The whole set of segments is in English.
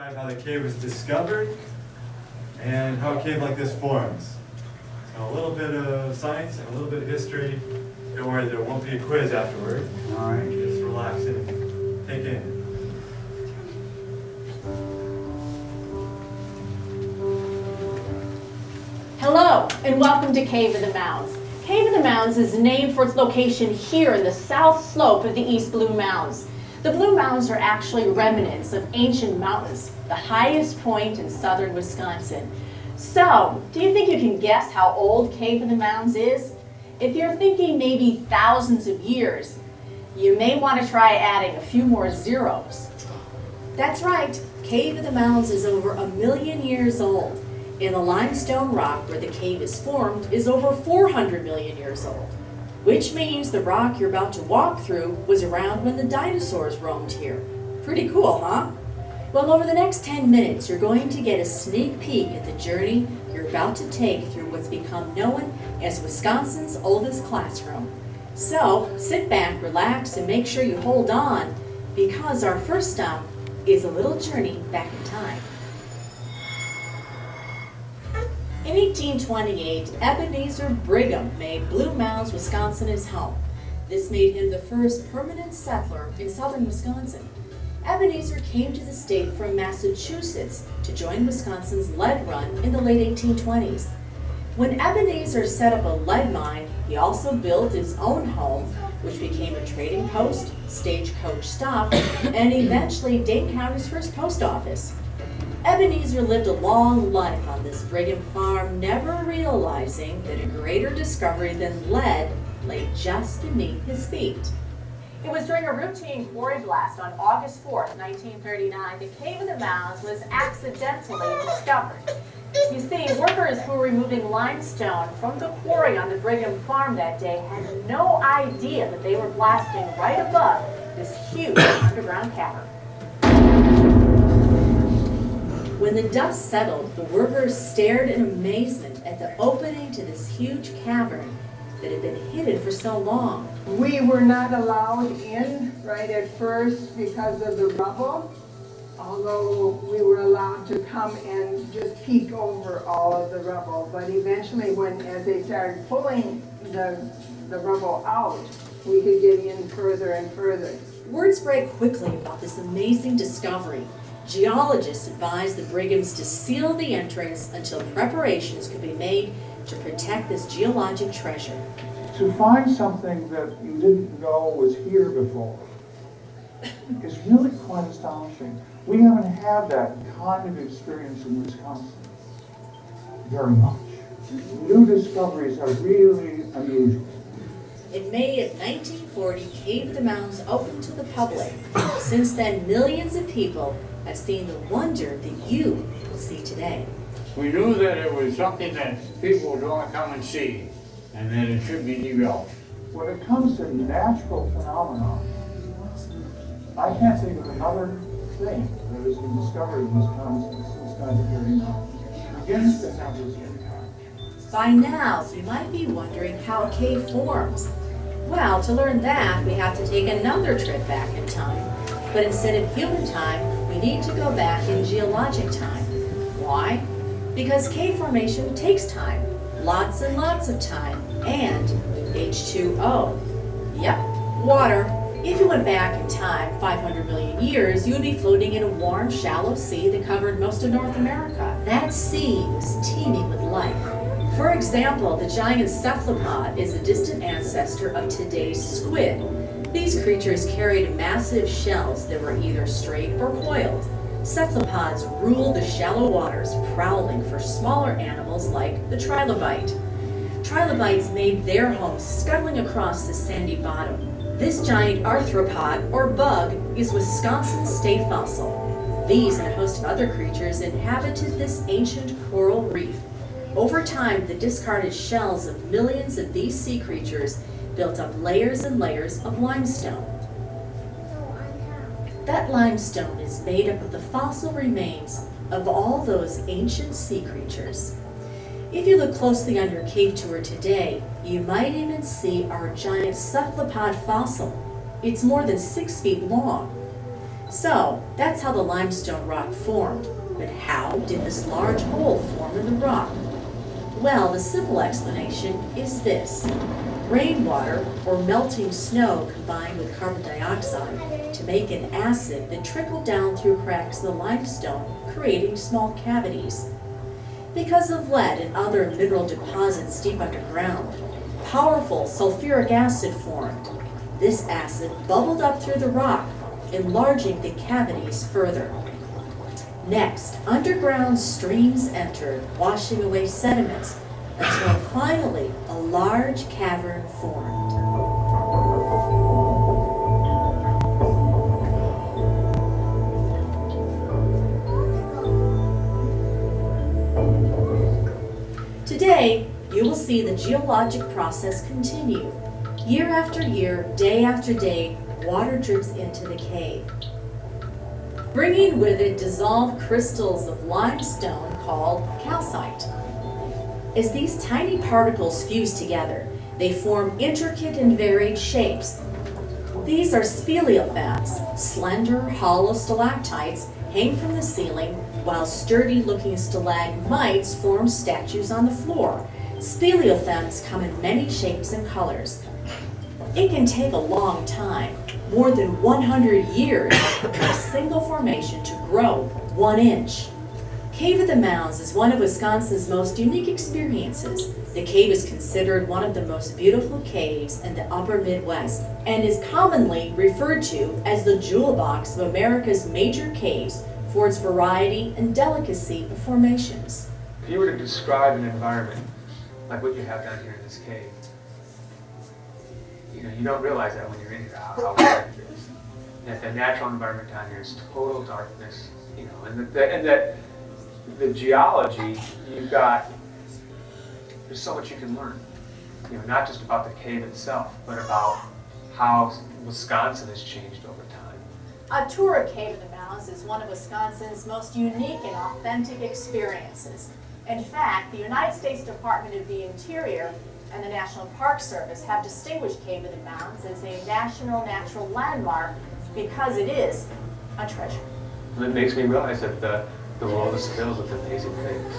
describe how the cave was discovered and how a cave like this forms. So a little bit of science and a little bit of history. Don't worry, there won't be a quiz afterward. All right, just relax and take in. Hello, and welcome to Cave of the Mounds. Cave of the Mounds is named for its location here in the south slope of the East Blue Mounds. The Blue Mounds are actually remnants of ancient mountains, the highest point in southern Wisconsin. So, do you think you can guess how old Cave of the Mounds is? If you're thinking maybe thousands of years, you may want to try adding a few more zeros. That's right, Cave of the Mounds is over 1 million years old, and the limestone rock where the cave is formed is over 400 million years old, which means the rock you're about to walk through was around when the dinosaurs roamed here. Pretty cool, huh? Well, over the next 10 minutes, you're going to get a sneak peek at the journey you're about to take through what's become known as Wisconsin's oldest classroom. So, sit back, relax, and make sure you hold on, because our first stop is a little journey back in time. In 1828, Ebenezer Brigham made Blue Mounds, Wisconsin his home. This made him the first permanent settler in southern Wisconsin. Ebenezer came to the state from Massachusetts to join Wisconsin's lead run in the late 1820s. When Ebenezer set up a lead mine, he also built his own home, which became a trading post, stagecoach stop, and eventually Dane County's first post office. Ebenezer lived a long life on this Brigham farm, never realizing that a greater discovery than lead lay just beneath his feet. It was during a routine quarry blast on August 4th, 1939, the Cave of the Mounds was accidentally discovered. You see, workers who were removing limestone from the quarry on the Brigham farm that day had no idea that they were blasting right above this huge underground cavern. When the dust settled, the workers stared in amazement at the opening to this huge cavern that had been hidden for so long. We were not allowed in right at first because of the rubble, although we were allowed to come and just peek over all of the rubble. But eventually, as they started pulling the rubble out, we could get in further and further. Word spread quickly about this amazing discovery. Geologists advised the Brighams to seal the entrance until preparations could be made to protect this geologic treasure. To find something that you didn't know was here before is really quite astonishing. We haven't had that kind of experience in Wisconsin very much. New discoveries are really unusual. In May of 1940, Cave of the Mounds opened to the public. Since then, millions of people have seen the wonder that you will see today. We knew that it was something that people would want to come and see, and that it should be developed. When it comes to natural phenomena, I can't think of another thing that has been discovered in Wisconsin since 1939. Begins to have this impact. By now, you might be wondering how a cave forms. Well, to learn that, we have to take another trip back in time. But instead of human time, we need to go back in geologic time. Why? Because cave formation takes time, lots and lots of time, and H2O. Yep, water. If you went back in time 500 million years, you would be floating in a warm, shallow sea that covered most of North America. That sea was teeming with life. For example, the giant cephalopod is a distant ancestor of today's squid. These creatures carried massive shells that were either straight or coiled. Cephalopods ruled the shallow waters, prowling for smaller animals like the trilobite. Trilobites made their homes scuttling across the sandy bottom. This giant arthropod, or bug, is Wisconsin's state fossil. These and a host of other creatures inhabited this ancient coral reef. Over time, the discarded shells of millions of these sea creatures built up layers and layers of limestone. That limestone is made up of the fossil remains of all those ancient sea creatures. If you look closely on your cave tour today, you might even see our giant cephalopod fossil. It's more than 6 feet long. So, that's how the limestone rock formed. But how did this large hole form in the rock? Well, the simple explanation is this. Rainwater or melting snow combined with carbon dioxide to make an acid that trickled down through cracks in the limestone, creating small cavities. Because of lead and other mineral deposits deep underground, powerful sulfuric acid formed. This acid bubbled up through the rock, enlarging the cavities further. Next, underground streams entered, washing away sediments, until finally a large cavern formed. Today, you will see the geologic process continue. Year after year, day after day, water drips into the cave, bringing with it dissolved crystals of limestone called calcite. As these tiny particles fuse together, they form intricate and varied shapes. These are speleothems, slender, hollow stalactites hang from the ceiling, while sturdy-looking stalagmites form statues on the floor. Speleothems come in many shapes and colors. It can take a long time, more than 100 years, for a single formation to grow 1 inch. Cave of the Mounds is one of Wisconsin's most unique experiences. The cave is considered one of the most beautiful caves in the upper Midwest and is commonly referred to as the jewel box of America's major caves for its variety and delicacy of formations. If you were to describe an environment like what you have down here in this cave, you don't realize that when you're in here, how dark it is. And the natural environment down here is total darkness, and that the geology, there's so much you can learn, not just about the cave itself, but about how Wisconsin has changed over time. A tour of Cave of the Mounds is one of Wisconsin's most unique and authentic experiences. In fact, the United States Department of the Interior and the National Park Service have distinguished Cave of the Mounds as a national natural landmark because it is a treasure. And it makes me realize that the world is filled with amazing things.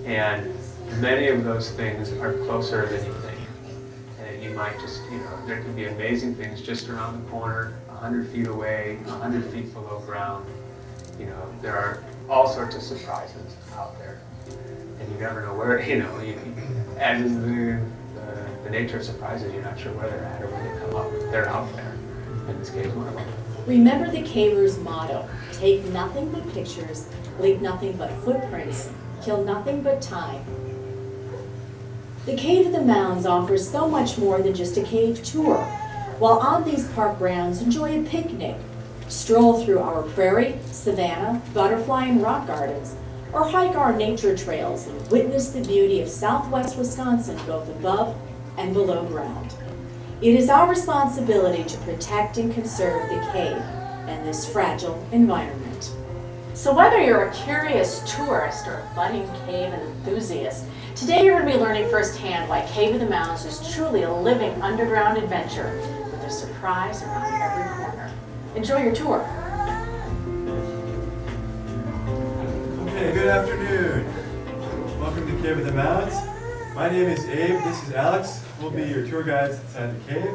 And many of those things are closer than you think. And you might just, there can be amazing things just around the corner, 100 feet away, 100 feet below ground. There are all sorts of surprises out there. And you never know where, as is the nature of surprises, you're not sure where they're at or when they come up. They're out there. And this cave is one of them. Remember the caver's motto, take nothing but pictures, leave nothing but footprints, kill nothing but time. The Cave of the Mounds offers so much more than just a cave tour. While on these park grounds, enjoy a picnic, stroll through our prairie, savanna, butterfly, and rock gardens, or hike our nature trails and witness the beauty of southwest Wisconsin both above and below ground. It is our responsibility to protect and conserve the cave and this fragile environment. So whether you're a curious tourist or a budding cave enthusiast, today you're going to be learning firsthand why Cave of the Mounds is truly a living underground adventure with a surprise around every corner. Enjoy your tour. Okay, good afternoon. Welcome to Cave of the Mounds. My name is Abe, this is Alex. We'll be your tour guides inside the cave.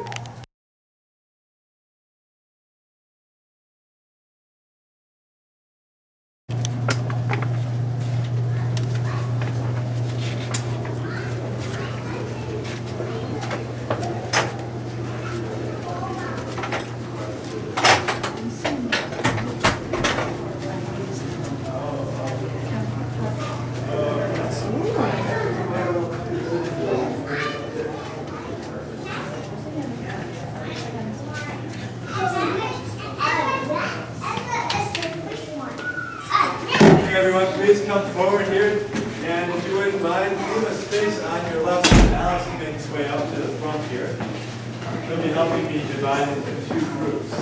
Everyone, please come forward here, and if you wouldn't mind, leave a space on your left as Alex is making his way up to the front here. He'll be helping me divide it into 2 groups,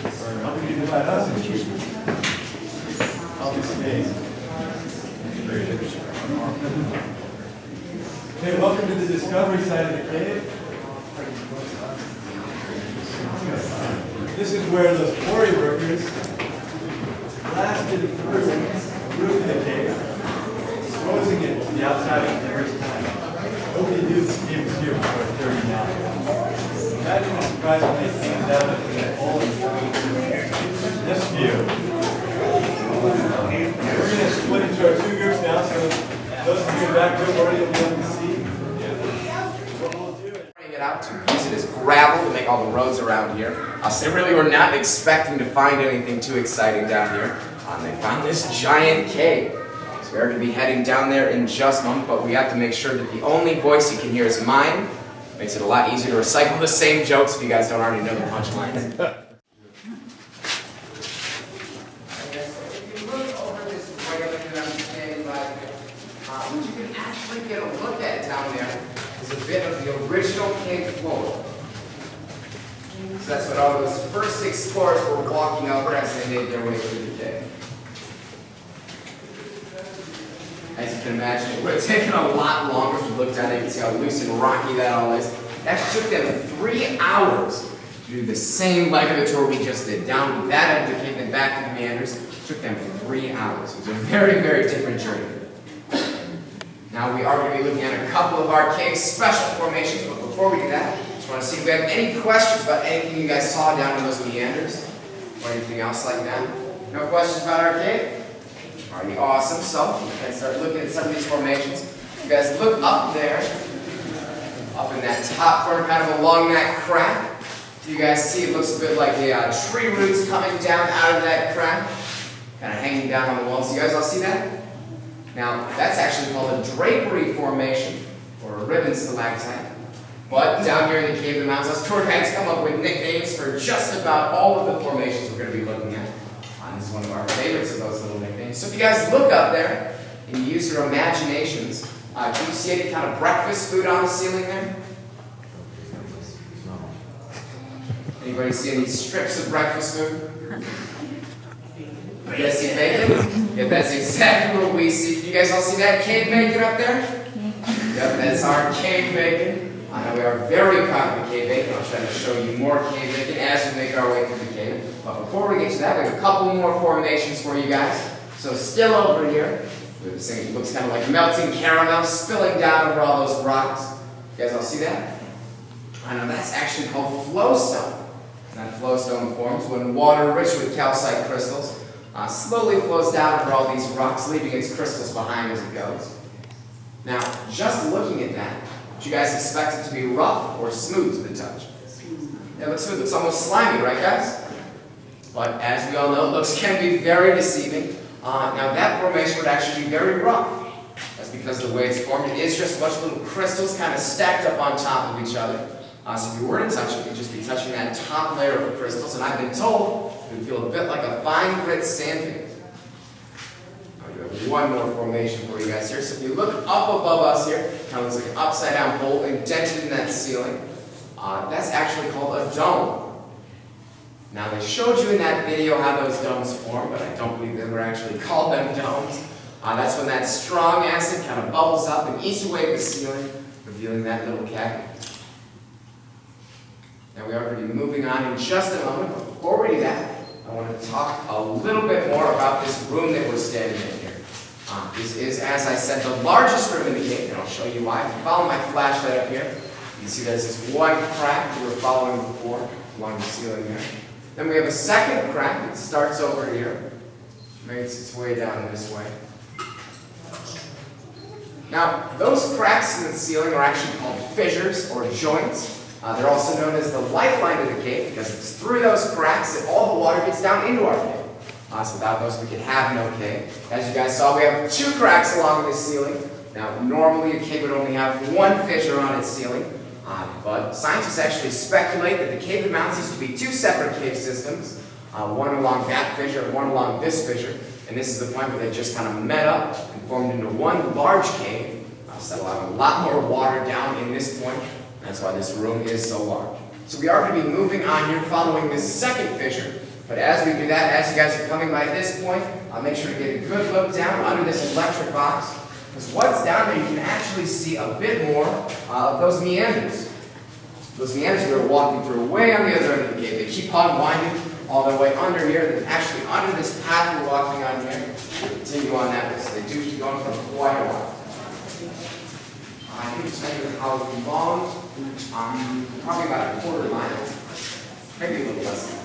or helping me divide us into 2 groups. Help me space. Okay, welcome to the discovery side of the cave. This is where those quarry workers blasted through the roof of the cave, exposing it to the outside for the first time. Nobody knew this cave was here before 30 now. Imagine the surprise when they came down into that hole and this view. We're going to split into our two groups now, so those of you in the back group already will be able to see what we'll do. It out to use it as gravel to make all the roads around here. So they really were not expecting to find anything too exciting down here. They found this giant cave. So we're going to be heading down there in just a moment, but we have to make sure that the only voice you can hear is mine. Makes it a lot easier to recycle the same jokes if you guys don't already know the punchlines. If you look over this railing that I'm standing by, what you can actually get a look at down there is a bit of the original cave floor. So that's what all those first explorers were walking over as they made their way through the cave. As you can imagine, it would have taken a lot longer if you look down there. You can see how loose and rocky that all is. It actually took them 3 hours to do the same leg of the tour we just did. Down that end of the cave and back to the meanders. It took them 3 hours. It was a very, very different journey. Now we are going to be looking at a couple of our cave special formations, but before we do that, I just want to see if we have any questions about anything you guys saw down in those meanders, or anything else like that. No questions about our cave? Alrighty, awesome. So, we can start looking at some of these formations. You guys look up there, up in that top corner, kind of along that crack. Do you guys see it looks a bit like the tree roots coming down out of that crack, kind of hanging down on the walls. You guys all see that? Now, that's actually called a drapery formation, or a ribbon stalactite. But down here in the Cave of the Mounds, us tour guides come up with nicknames for just about all of the formations we're going to be looking at. This is one of our favorites of those little nicknames. So if you guys look up there and you use your imaginations, can you see any kind of breakfast food on the ceiling there? Anybody see any strips of breakfast food? You guys see bacon? Yeah, that's exactly what we see. You guys all see that cave bacon up there? Yep, that's our cave bacon. I know we are very proud of the cave bacon. I'll try to show you more cave bacon as we make our way through the cave. But before we get to that, we have a couple more formations for you guys. So still over here, we have this thing that looks kind of like melting caramel spilling down over all those rocks. You guys all see that? I know that's actually called flowstone. That flowstone forms when water rich with calcite crystals slowly flows down over all these rocks, leaving its crystals behind as it goes. Now, just looking at that, would you guys expect it to be rough or smooth to the touch? It looks smooth. It's almost slimy, right, guys? But as we all know, looks can be very deceiving. Now, that formation would actually be very rough. That's because of the way it's formed. It is just a bunch of little crystals kind of stacked up on top of each other. So if you were to touch it, you'd just be touching that top layer of the crystals. And I've been told it would feel a bit like a fine grit sandpaper. We have one more formation for you guys here. So if you look up above us here, kind of looks like an upside down hole indented in that ceiling. That's actually called a dome. Now they showed you in that video how those domes form, but I don't believe they were actually called them domes. That's when that strong acid kind of bubbles up and eats away at the ceiling, revealing that little cavity. Now we are going to be moving on in just a moment, but before we do that, I want to talk a little bit more about this room that we're standing in here. This is, as I said, the largest room in the cave, and I'll show you why. If you follow my flashlight up here, you can see there's this one crack we were following before, along the ceiling there. Then we have a second crack that starts over here, makes its way down this way. Now, those cracks in the ceiling are actually called fissures or joints. They're also known as the lifeline of the cave because it's through those cracks that all the water gets down into our cave. So without those, we could have no cave. As you guys saw, we have 2 cracks along the ceiling. Now, normally a cave would only have 1 fissure on its ceiling, but scientists actually speculate that the Cave of the Mounds used to be 2 separate cave systems, one along that fissure and one along this fissure. And this is the point where they just kind of met up and formed into one large cave. So that'll have a lot more water down in this point. That's why this room is so large. So we are going to be moving on here following this second fissure. But as we do that, as you guys are coming by this point, I'll make sure to get a good look down under this electric box. Because what's down there, you can actually see a bit more of those meanders. Those meanders we were walking through way on the other end of the cave. They keep on winding all the way under here, and actually under this path we're walking on here, continue on that way. So they do keep going for quite a while. I think it's measured how long, probably about a quarter mile, maybe a little less than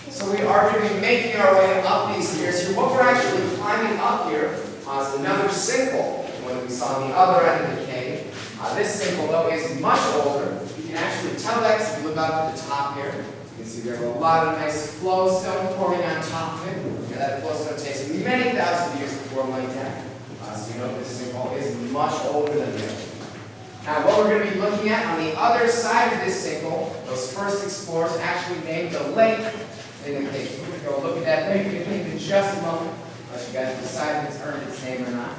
that. So we are going to be making our way up these stairs here. What we're actually climbing up here is another sinkhole, one we saw on the other end of the cave. This sinkhole, though, is much older. You can actually tell that if you look up at the top here. You can see there are a lot of nice flowstone forming on top of it. And that flowstone takes many thousand years to form like that. So you know this sinkhole is much older than the other. Now, what we're going to be looking at on the other side of this sinkhole, those first explorers actually named the lake in the cave. So we're going to go look at that lake in just a moment, unless you guys decide if it's earned its name or not.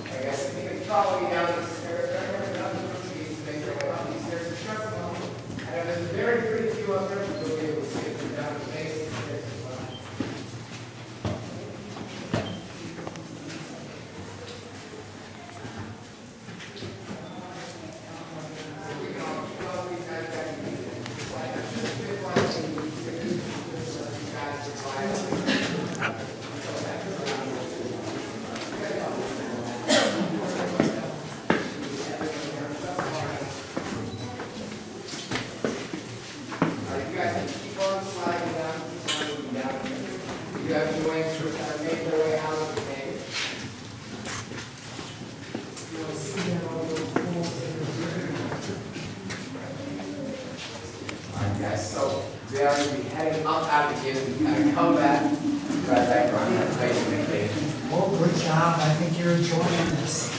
I guess if you can follow me down these stairs, make your way up these stairs in just a moment. And there's a very pretty view up there, but you'll be able to see it from down the base of the stairs as well. So we are going to be heading up out of here and kind of come back, right back around that place in the cave. Well, good job. I think you're enjoying this.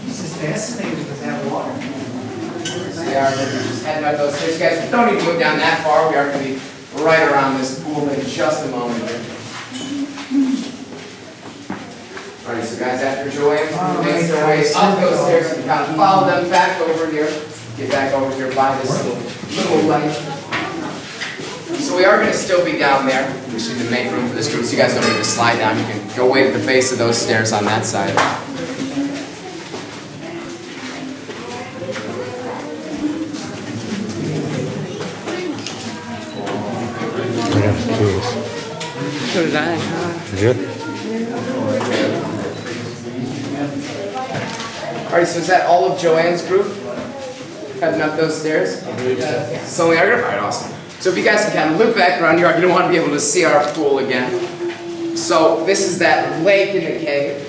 He's just fascinated with that water. So we are going to be just heading up those stairs. You guys don't need to go down that far. We are going to be right around this pool in just a moment here. Alright, so guys, after Joanne makes their way up those stairs, you can kind of follow them back over here. Get back over here by this little light. So we are going to still be down there. We just need to make room for this group, so you guys don't need to slide down. You can go way to the base of those stairs on that side. So did I. Good. Alright, so is that all of Joanne's group? Heading up those stairs? I believe so. So we are going to, alright, awesome. So if you guys can kind of look back around here, you're going to want to be able to see our pool again. So this is that lake in the cave.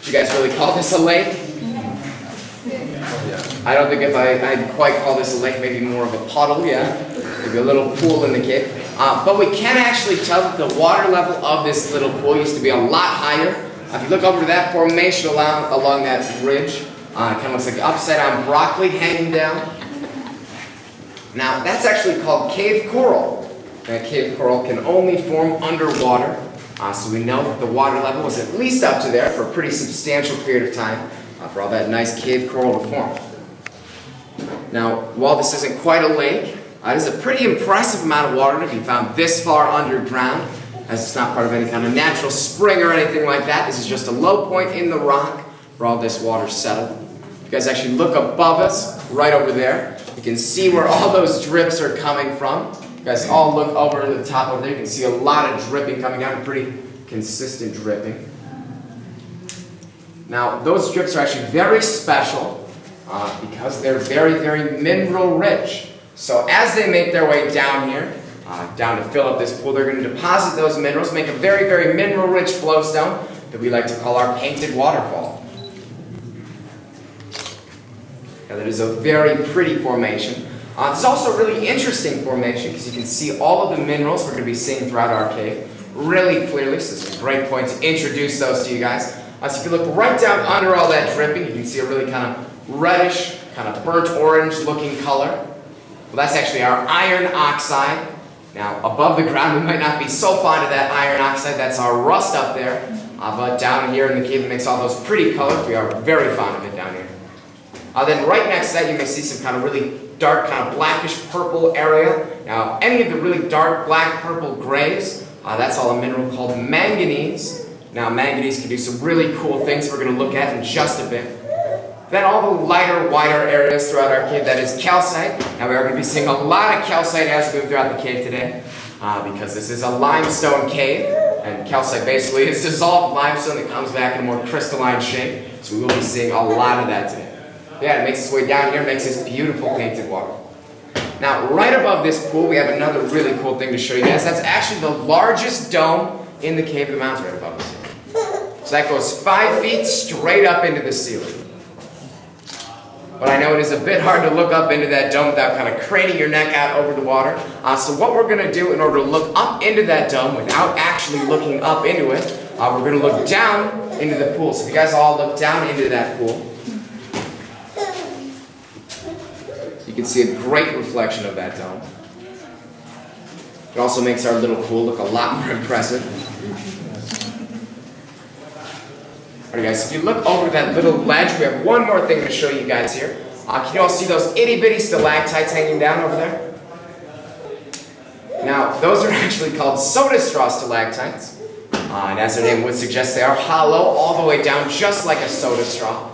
Do you guys really call this a lake? I don't think if I'd quite call this a lake, maybe more of a puddle, yeah? Maybe a little pool in the cave. But we can actually tell that the water level of this little pool used to be a lot higher. If you look over to that formation along that ridge, it kind of looks like upside down broccoli hanging down. Now, that's actually called cave coral. That cave coral can only form underwater, so we know that the water level was at least up to there for a pretty substantial period of time for all that nice cave coral to form. Now, while this isn't quite a lake, it is a pretty impressive amount of water to be found this far underground, as it's not part of any kind of natural spring or anything like that. This is just a low point in the rock where all this water settled. You guys actually look above us, right over there. You can see where all those drips are coming from. You guys all look over to the top over there. You can see a lot of dripping coming down, pretty consistent dripping. Now, those drips are actually very special because they're very, very mineral rich. So as they make their way down here, down to fill up this pool, they're going to deposit those minerals, make a very, very mineral-rich flowstone that we like to call our painted waterfall. Now, that is a very pretty formation. This is also a really interesting formation because you can see all of the minerals we're going to be seeing throughout our cave really clearly, so it's a great point to introduce those to you guys. So if you look right down under all that dripping, you can see a really kind of reddish, kind of burnt orange looking color. Well, that's actually our iron oxide. Now, above the ground, we might not be so fond of that iron oxide. That's our rust up there. But down here in the cave, it makes all those pretty colors. We are very fond of it down here. Then right next to that, you may see some kind of really dark, kind of blackish purple area. Now, any of the really dark, black, purple grays, that's all a mineral called manganese. Now, manganese can do some really cool things we're going to look at in just a bit. Then all the lighter, wider areas throughout our cave, that is calcite. Now we are going to be seeing a lot of calcite as we move throughout the cave today, because this is a limestone cave, and calcite basically is dissolved limestone that comes back in a more crystalline shape. So we will be seeing a lot of that today. Yeah, it makes its way down here, makes this beautiful painted waterfall. Now, right above this pool, we have another really cool thing to show you guys. That's actually the largest dome in the Cave of the Mounds right above us here. So that goes 5 feet straight up into the ceiling. But I know it is a bit hard to look up into that dome without kind of craning your neck out over the water. So what we're going to do in order to look up into that dome without actually looking up into it, we're going to look down into the pool. So if you guys all look down into that pool, you can see a great reflection of that dome. It also makes our little pool look a lot more impressive. Alright guys, if you look over that little ledge, we have one more thing to show you guys here. Can you all see those itty bitty stalactites hanging down over there? Now, those are actually called soda straw stalactites. And as their name would suggest, they are hollow all the way down, just like a soda straw.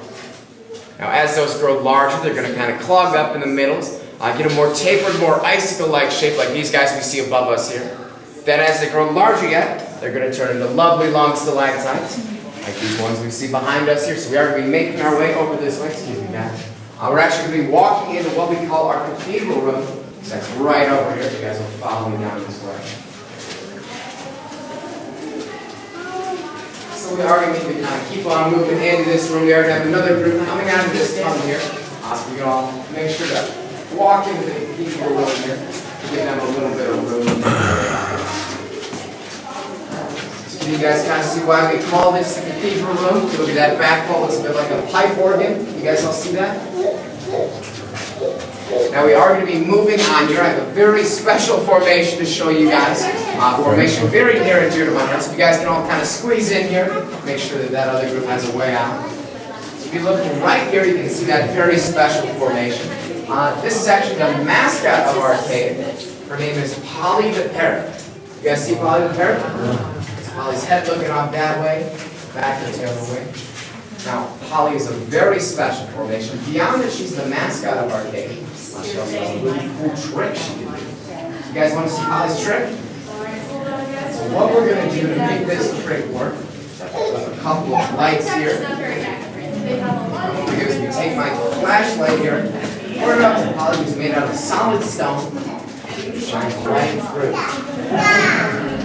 Now, as those grow larger, they're going to kind of clog up in the middles, get a more tapered, more icicle-like shape like these guys we see above us here. Then as they grow larger yet, they're going to turn into lovely long stalactites, like these ones we see behind us here. So we are going to be making our way over this way. Excuse me, guys. We're actually going to be walking into what we call our cathedral room. So that's right over here. You guys will follow me down this way. So we are going to need to kind of keep on moving into this room. We are going to have another group coming out of this tunnel here. So we can all make sure to walk into the cathedral room here to give them a little bit of room. So you guys kind of see why we call this the cathedral room. Look at that back wall. It's a bit like a pipe organ. You guys all see that? Now we are going to be moving on here. I have a very special formation to show you guys. Formation very near and dear to my heart. So if you guys can all kind of squeeze in here, make sure that that other group has a way out. So if you look right here, you can see that very special formation. This is actually the mascot of our cave. Her name is Polly the Parrot. You guys see Polly the Parrot? It's Polly's head looking off that way, back and tail away. Now, Polly is a very special formation. Beyond that, she's the mascot of our cave. She also has a really cool trick she can do. You guys want to see Polly's trick? So what we're going to do to make this trick work, with a couple of lights here. What we're going to do is we take my flashlight here, pour it up to Polly, who's made out of solid stone, shine right through.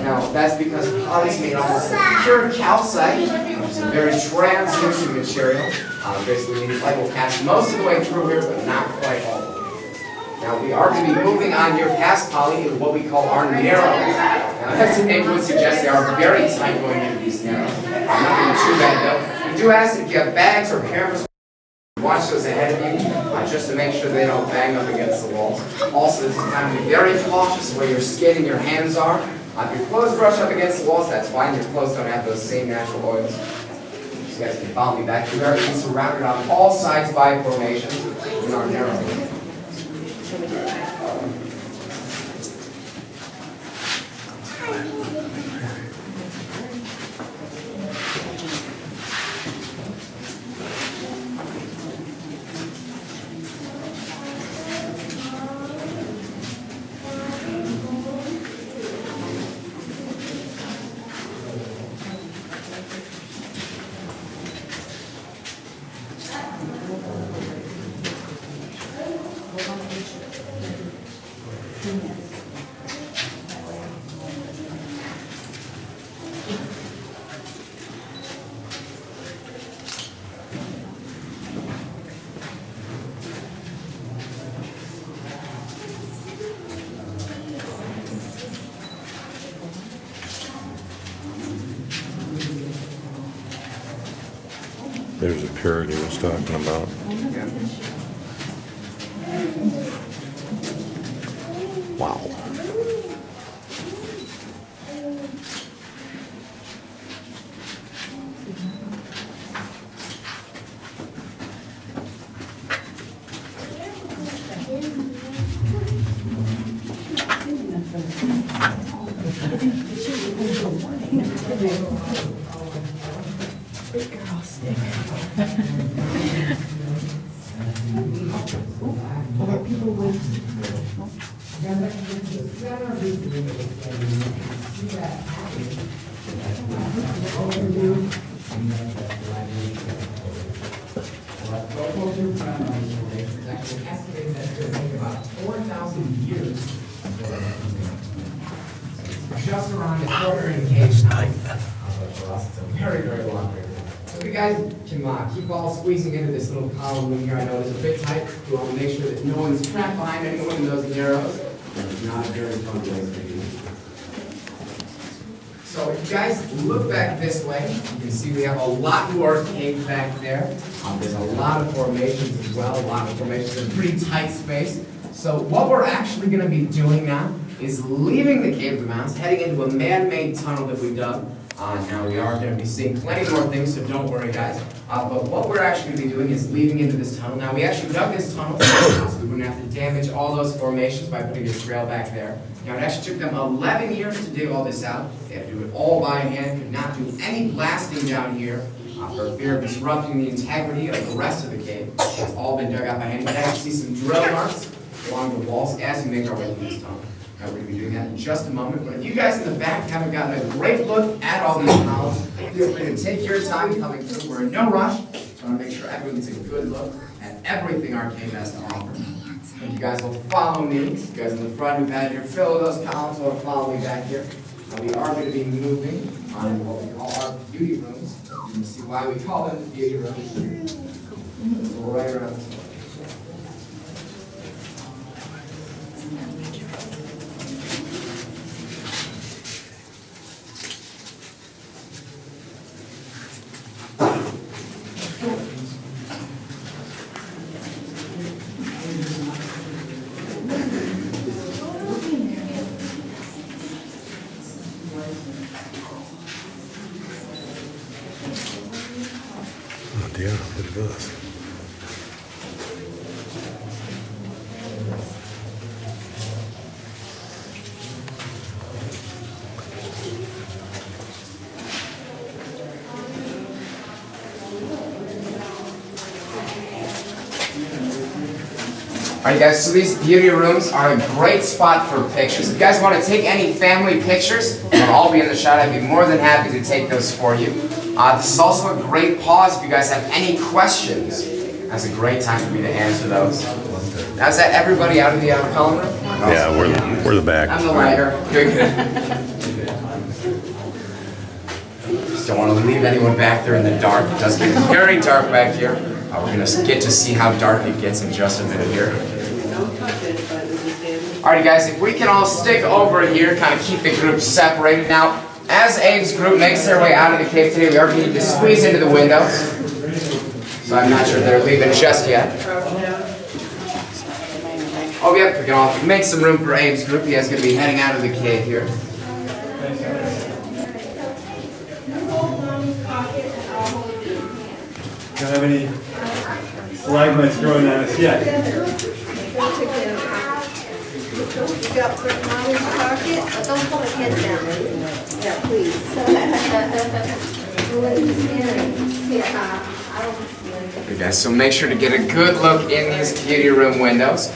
Now, that's because Polly's made almost pure calcite, which is a very translucent material. Basically, the light will pass most of the way through here, but not quite all the way. Now, we are going to be moving on here past Polly into what we call our narrows. Now, as the name would suggest, they are very tight going into these narrows. Nothing too bad, though. We do ask if you have bags or cameras, watch those ahead of you, just to make sure they don't bang up against the walls. Also, this is time to be very cautious where your skin and your hands are. If your clothes brush up against the walls, that's fine. Your clothes don't have those same natural oils. So you guys can follow me back. We are being surrounded on all sides by formations in our narrow. There's a parrot he was talking about. Wow. Just around a quarter in cage time. For us, it's a very, very long period. So if you guys can keep all squeezing into this little column room here, I know it's a bit tight. We want to make sure that no one's trapped behind anyone in those narrows. It's not a very fun place to be. So if you guys look back this way, you can see we have a lot more cave back there. There's a lot of formations as well, a lot of formations in a pretty tight space. So what we're actually going to be doing now is leaving the Cave of the Mounds, heading into a man-made tunnel that we dug. Now we are going to be seeing plenty more things, so don't worry guys. But what we're actually going to be doing is leaving into this tunnel. Now we actually dug this tunnel so we wouldn't have to damage all those formations by putting a trail back there. Now it actually took them 11 years to dig all this out. They had to do it all by hand, could not do any blasting down here for fear of disrupting the integrity of the rest of the cave. It's all been dug out by hand. You can actually see some drill marks along the walls as we make our way through this tunnel. Now we're going to be doing that in just a moment, but if you guys in the back haven't gotten a great look at all these tunnels, feel free to take your time coming through. We're in no rush, so I want to make sure everyone gets a good look at everything our cave has to offer. If you guys will follow me, you guys in the front who've had your fill of those columns will follow me back here. Now we are going to be moving on what we call our beauty rooms. You can see why we call them the beauty rooms. So right around this way. Yeah, it does. Alright guys, so these beauty rooms are a great spot for pictures. If you guys want to take any family pictures, they'll all be in the shot. I'd be more than happy to take those for you. This is also a great pause if you guys have any questions. That's a great time for me to answer those. Now is that everybody out of the column room? Yeah, we're the back. I'm the lighter. Good, good. Just don't want to leave anyone back there in the dark. It does get very dark back here. We're going to get to see how dark it gets in just a minute here. Alrighty guys, if we can all stick over here, kind of keep the group separated. Now, as Abe's group makes their way out of the cave today, we are going to need to squeeze into the windows. So I'm not sure they're leaving just yet. Oh yep, we can all make some room for Abe's group. He is going to be heading out of the cave here. Don't have any stalagmites growing on us yet. You got mommy's pocket? Don't pull the kids down. Yeah, please. Okay guys, so make sure to get a good look in these beauty room windows.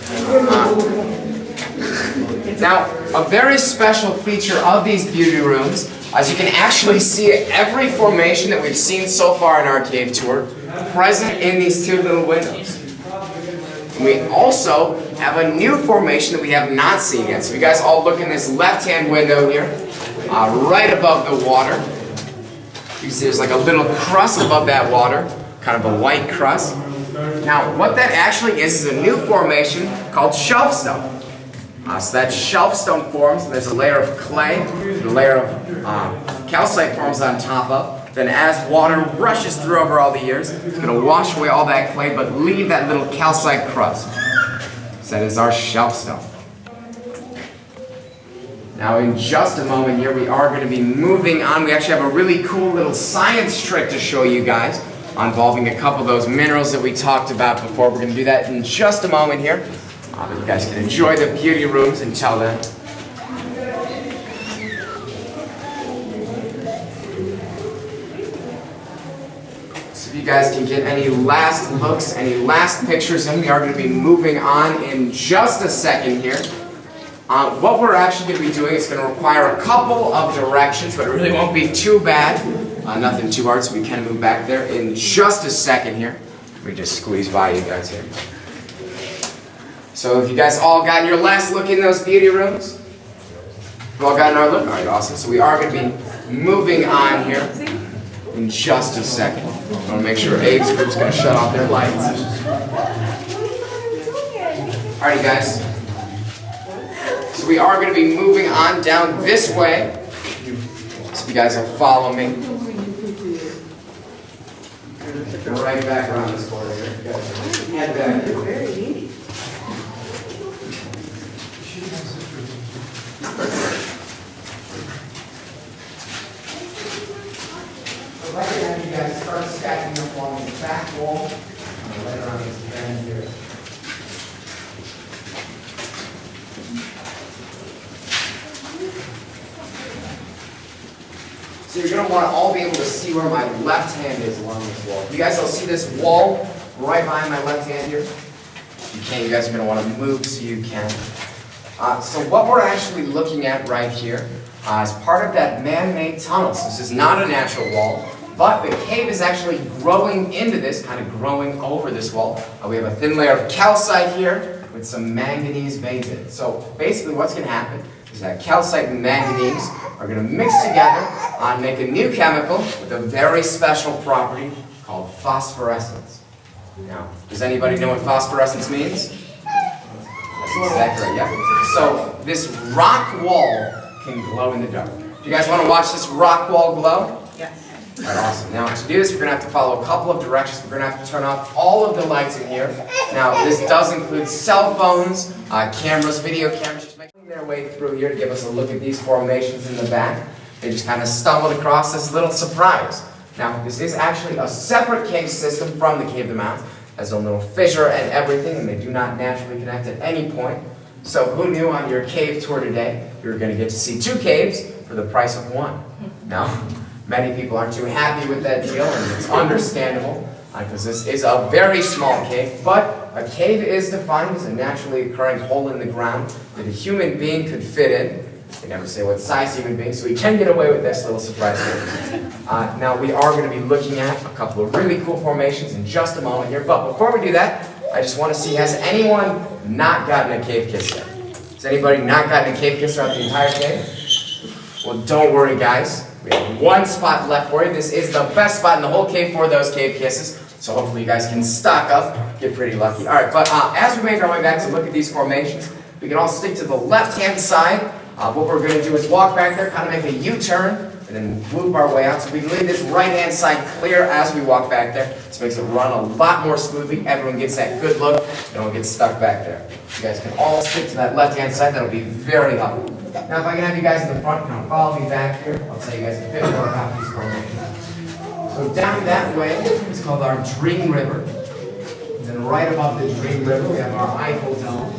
Now, a very special feature of these beauty rooms, as you can actually see every formation that we've seen so far in our cave tour, present in these two little windows. And we also have a new formation that we have not seen yet. So you guys all look in this left-hand window here, right above the water. You can see there's like a little crust above that water, kind of a white crust. Now, what that actually is a new formation called shelfstone. So that shelfstone forms, and there's a layer of clay, a layer of calcite forms on top of. Then as water rushes through over all the years, it's going to wash away all that clay, but leave that little calcite crust. So that is our shelfstone. Now in just a moment here, we are going to be moving on. We actually have a really cool little science trick to show you guys involving a couple of those minerals that we talked about before. We're going to do that in just a moment here. But you guys can enjoy the beauty rooms until then. So if you guys can get any last looks, any last pictures in, we are going to be moving on in just a second here. What we're actually going to be doing is going to require a couple of directions, but it really won't be too bad. Nothing too hard, so we can move back there in just a second here. Let me just squeeze by you guys here. So have you guys all gotten your last look in those beauty rooms? You all gotten our look? Alright, awesome. So we are going to be moving on here in just a second. I want to make sure Abe's group's going to shut off their lights. Alrighty guys. So we are going to be moving on down this way. So if you guys will follow me. Right back around this corner here. You guys head back here. Very neat. So right now you guys start stacking up along the back wall. Right around this bend here. So you're going to want to all be able to see where my left hand is along this wall. You guys will see this wall right behind my left hand here. If you can, you guys are going to want to move so you can. So what we're actually looking at right here is part of that man-made tunnel. So this is not a natural wall, but the cave is actually growing into this, kind of growing over this wall. We have a thin layer of calcite here with some manganese veins in it. So basically what's going to happen is that calcite and manganese are going to mix together and make a new chemical with a very special property called phosphorescence. Now, does anybody know what phosphorescence means? That's exactly right, yeah. So this rock wall can glow in the dark. Do you guys want to watch this rock wall glow? Yes. All right, awesome. Now to do this, we're going to have to follow a couple of directions. We're going to have to turn off all of the lights in here. Now this does include cell phones, cameras, video cameras. Just making their way through here to give us a look at these formations in the back. They just kind of stumbled across this little surprise. Now this is actually a separate cave system from the Cave of the Mounds. Has a little fissure and everything, and they do not naturally connect at any point. So who knew on your cave tour today you were going to get to see 2 caves for the price of 1? Now, many people aren't too happy with that deal, and it's understandable because this is a very small cave, but a cave is defined as a naturally occurring hole in the ground that a human being could fit in. They never say what size human being, so we can get away with this little surprise here. Now we are going to be looking at a couple of really cool formations in just a moment here, but before we do that, I just want to see, has anyone not gotten a cave kiss yet? Has anybody not gotten a cave kiss throughout the entire cave? Well, don't worry guys, we have 1 spot left for you. This is the best spot in the whole cave for those cave kisses, so hopefully you guys can stock up, get pretty lucky. Alright, but as we make our way back to look at these formations, we can all stick to the left-hand side. What we're going to do is walk back there, kind of make a U-turn, and then loop our way out. So we can leave this right-hand side clear as we walk back there. This makes it run a lot more smoothly. Everyone gets that good look. No one gets stuck back there. You guys can all stick to that left-hand side. That'll be very helpful. Now, if I can have you guys in the front, kind of follow me back here. I'll tell you guys a bit more about these formations. So down that way, it's called our Dream River. And then right above the Dream River, we have our Eiffel Dome.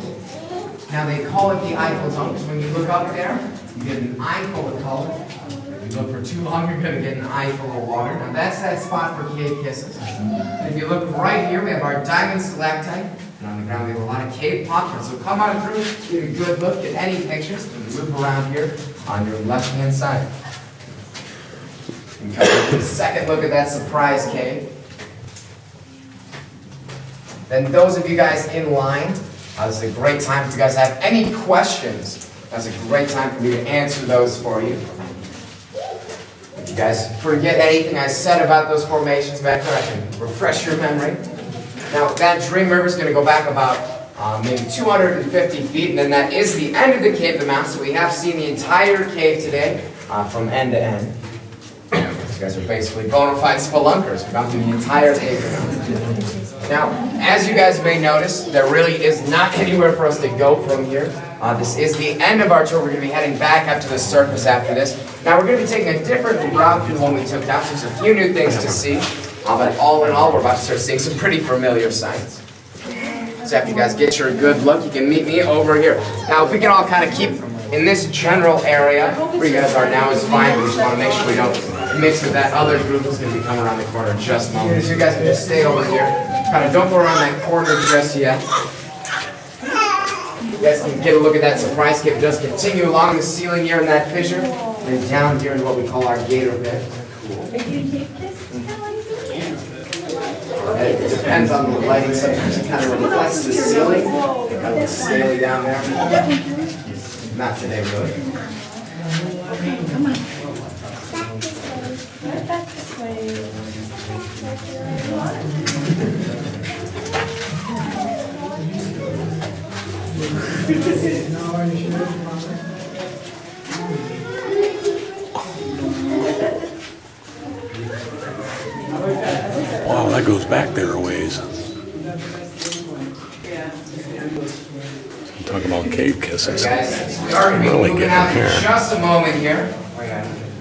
Now they call it the Eiffel Dome because when you look up there, you get an eyeful of color. If you look for too long, you're going to get an eyeful of water. Now that's that spot for cave kisses. And if you look right here, we have our diamond stalactite. And on the ground, we have a lot of cave popcorn. So come on through, get a good look at any pictures, and loop around here on your left-hand side. You can come take a second look at that surprise cave. Then those of you guys in line, this is a great time if you guys have any questions. That's a great time for me to answer those for you. If you guys forget anything I said about those formations back there, I can refresh your memory. Now, that Dream River is going to go back about maybe 250 feet, and then that is the end of the Cave of the Mounds. So we have seen the entire cave today from end to end. These guys are basically bona fide spelunkers. We've gone through the entire Cave of the Mounds. Now, as you guys may notice, there really is not anywhere for us to go from here. This is the end of our tour. We're going to be heading back up to the surface after this. Now, we're going to be taking a different route from the one we took down, so there's a few new things to see. But all in all, we're about to start seeing some pretty familiar sights. So after you guys get your good look, you can meet me over here. Now, if we can all kind of keep in this general area where you guys are now is fine. We just want to make sure we don't mix with that other group that's going to be coming around the corner in just a moment. So you guys can just stay over here. Kind of don't go around that corner just yet. You guys can get a look at that surprise kit. Just continue along the ceiling here in that fissure. And down here in what we call our gator pit. It depends on the lighting. Sometimes it kind of reflects the ceiling. It kind of looks scaly down there. Not today, really. Come on. Back this way. Wow, that goes back there a ways. I'm talking about cave kisses. Guys, we are going to be Really moving getting out in here. just a moment here.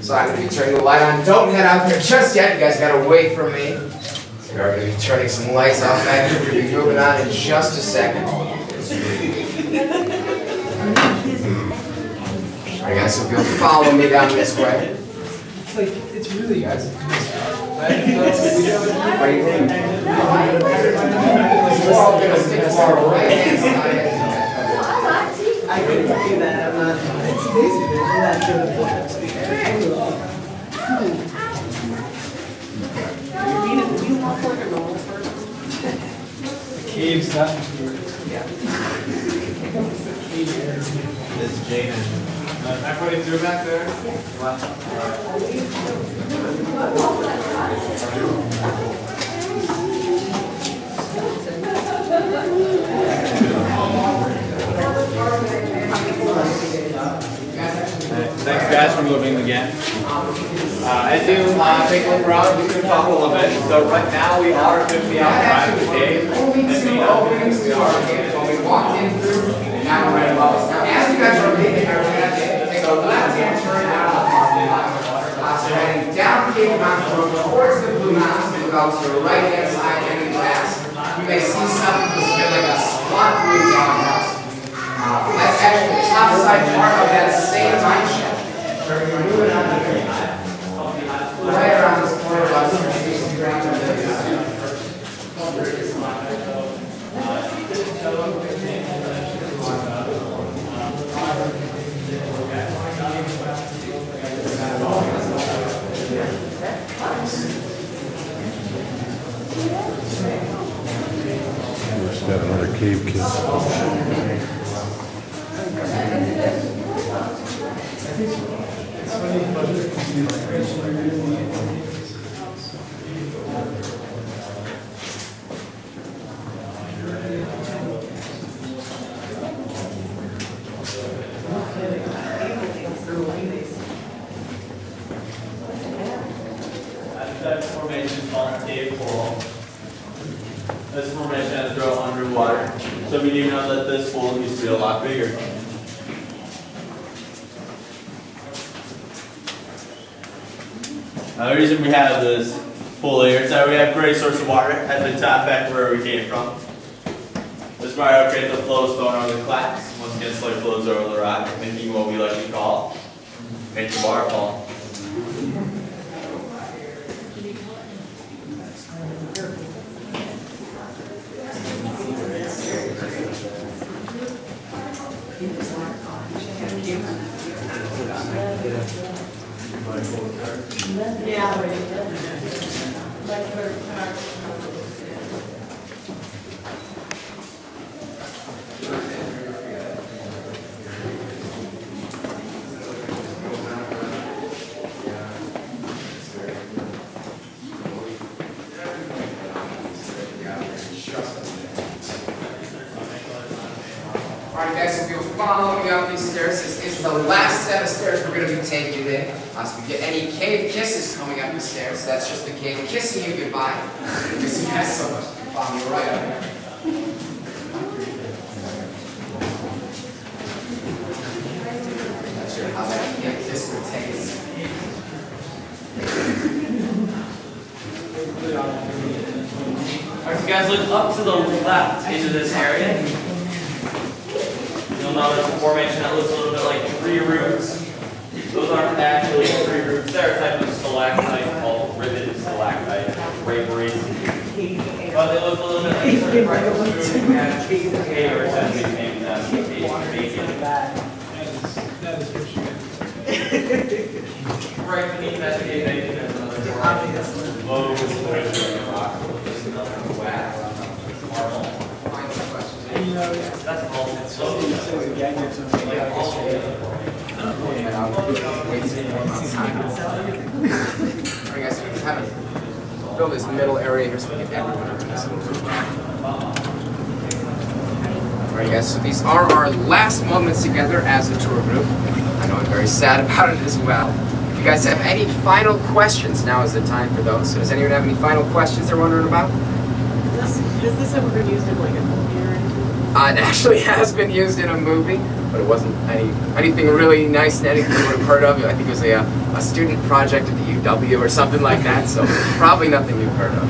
So I'm going to be turning the light on. Don't head out there just yet. You guys got to wait for me. We are going to be turning some lights off back here. We're going to be moving on in just a second. Alright guys, so if you'll follow me down this way. It's like, it's really, Guys. right? We're all going to stick to our right-hand side. I couldn't do that, I'm not, it's easy, but you're not good at the cave's not. This is Jaden. Everybody through back there? Thanks guys for moving again. As you take a look around, we can talk a little bit. So right now we are officially outside of the cave. Only two openings to our cave. When we walked in through, and now we're right above us. Now, as you guys are leaving, we're going to take a left-hand turn out of the parking lot. So heading down Cave Mountain Road towards the Blue Mountains, and go to your right-hand side in the grass. You may see something that's been like a squat blue doghouse. That's actually the top side part of that same mine shaft. We're moving on to right around this corner of us. Just got another cave kiss. That formation is called cave coral. This formation has grown underwater. So we do know that this pool used to be a lot bigger. The reason we have this pool here is that we have a great source of water at the top back where we came from. This water creates the flow stone over the cracks. Once again, slowly flows over the rock, making what we like to call a waterfall. Alright guys, so if you'll follow me up these stairs, this is the last set of stairs we're going to be taking today. So if you get any cave kisses coming up the stairs, that's just the cave kissing you goodbye. Because you guys so much. Follow me right up here. Not sure how that cave kiss would taste. Alright, so guys, look up to the left into this area. You'll you'll notice a formation that looks a little bit like tree roots. Those aren't actually tree roots. They're a type of stalactite called riveted stalactite, draperies. But they look a little bit like sort of breakfast food and cave or essentially maybe that's the bacon. Right beneath that cave bacon is another low rock. Just another wax. Marble. That's called slow. Alright guys, so we kind of fill this middle area here so we get everyone over this little room. Alright guys, so these are our last moments together as a tour group. I know I'm very sad about it as well. If you guys have any final questions, now is the time for those. So does anyone have any final questions they're wondering about? Has this ever been used in like a movie or anything? It actually has been used in a movie, but it wasn't anything really nice and anything you would have heard of. I think it was a student project at the UW or something like that, so probably nothing you've heard of.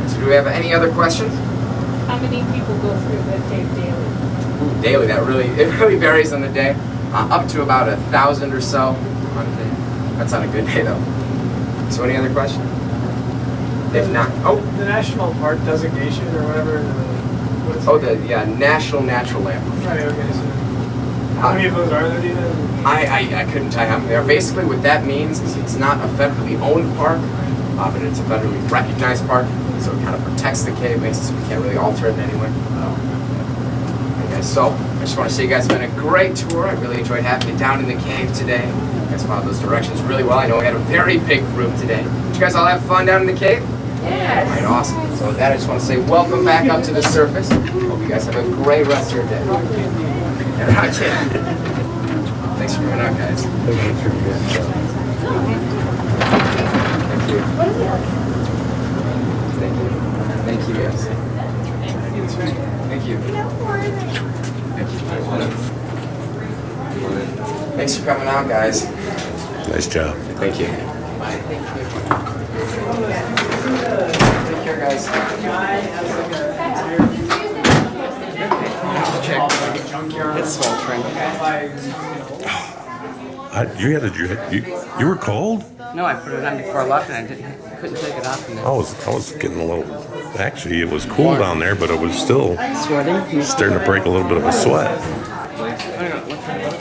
So do we have any other questions? How many people go through the cave daily? Ooh, daily, it really varies on the day. Up to about 1,000 or so on a day. That's on a good day though. So any other questions? If not, The national park designation or whatever. National Natural Landmark. Right, okay, so how many of those are there, do you know? I couldn't tell you how many there are. Basically what that means is it's not a federally owned park, but it's a federally recognized park, so it kind of protects the cave, makes it so we can't really alter it in any way. Okay, so I just want to say you guys have been a great tour. I really enjoyed having you down in the cave today. You guys followed those directions really well. I know we had a very big group today. Did you guys all have fun down in the cave? Yes. All right, awesome. So with that, I just want to say welcome back up to the surface. Hope you guys have a great rest of your day. Thanks for coming out, guys. Thank you. Thank you, guys. Thank you. Thanks for coming out, guys. Nice job. Thank you. Take care, guys. It's Soul Train. You were cold? No, I put it on before I left and couldn't take it off. I was getting a little. Actually, it was cool down there, but it was still Sweating? starting to break a little bit of a sweat. I don't know.